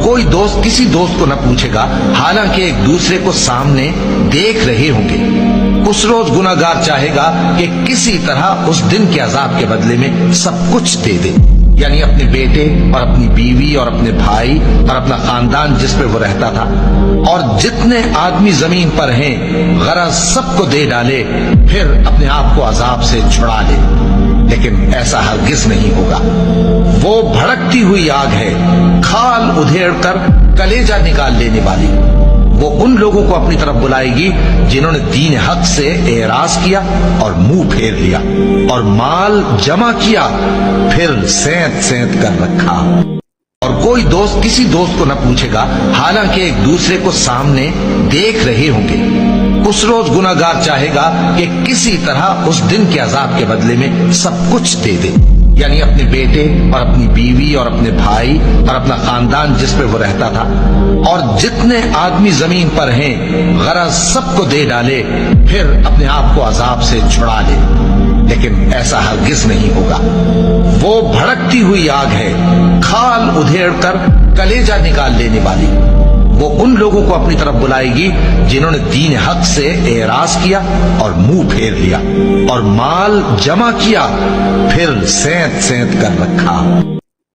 کوئی دوست کسی دوست کو نہ پوچھے گا، حالانکہ ایک دوسرے کو سامنے دیکھ رہے ہوں گے۔ اس روز گناہگار چاہے گا کہ کسی طرح اس دن کے عذاب کے بدلے میں سب کچھ دے دے، یعنی اپنے بیٹے اور اپنی بیوی اور اپنے بھائی اور اپنا خاندان جس پہ وہ رہتا تھا، اور جتنے آدمی زمین پر ہیں غرض سب کو دے ڈالے، پھر اپنے آپ کو عذاب سے چھڑا لے۔ لیکن ایسا ہرگز نہیں ہوگا۔ وہ بھڑکتی ہوئی آگ ہے، کھال ادھیڑ کر کلیجہ نکال لینے والی۔ وہ ان لوگوں کو اپنی طرف بلائے گی جنہوں نے دین حق سے اعراض کیا اور منہ پھیر لیا، اور مال جمع کیا پھر سینت سینت کر رکھا۔ اور کوئی دوست کسی دوست کو نہ پوچھے گا، حالانکہ ایک دوسرے کو سامنے دیکھ رہے ہوں گے۔ اس روز گناہگار چاہے گا کہ کسی طرح اس دن کے عذاب کے بدلے میں سب کچھ دے دے، یعنی اپنے بیٹے اور اپنی بیوی اور اپنے بھائی اور اپنا خاندان جس پہ وہ رہتا تھا، اور جتنے آدمی زمین پر ہیں غرض سب کو دے ڈالے، پھر اپنے آپ کو عذاب سے چھڑا لے۔ لیکن ایسا ہرگز نہیں ہوگا۔ وہ بھڑکتی ہوئی آگ ہے، کھال ادھیڑ کر کلیجہ نکال لینے والی۔ وہ ان لوگوں کو اپنی طرف بلائے گی جنہوں نے دین حق سے اعراض کیا اور منہ پھیر لیا، اور مال جمع کیا پھر سینت سینت کر رکھا۔